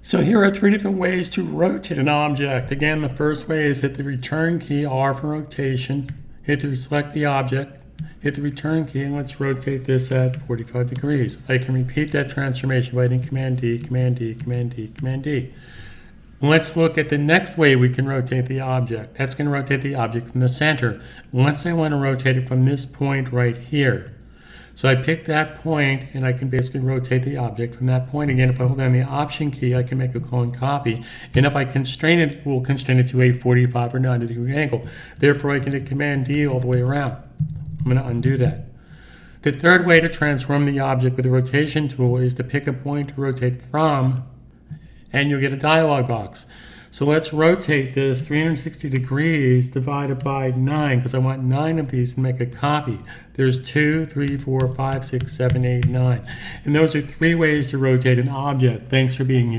So here are three different ways to rotate an object. Again, the first way is hit the return key, R for rotation, select the object, hit the return key, and let's rotate this at 45 degrees. I can repeat that transformation by hitting Command D, Command D, Command D, Command D. Let's look at the next way we can rotate the object. That's going to rotate the object from the center. Let's say I want to rotate it from this point right here. So I pick that point and I can basically rotate the object from that point. Again, if I hold down the Option key, I can make a clone copy. And if I constrain it, we'll constrain it to a 45 or 90 degree angle. Therefore, I can hit Command D all the way around. I'm going to undo that. The third way to transform the object with the rotation tool is to pick a point to rotate from, and you'll get a dialog box. So let's rotate this 360 degrees divided by 9, because I want 9 of these to make a copy. There's 2, 3, 4, 5, 6, 7, 8, 9. And those are 3 ways to rotate an object. Thanks for being here.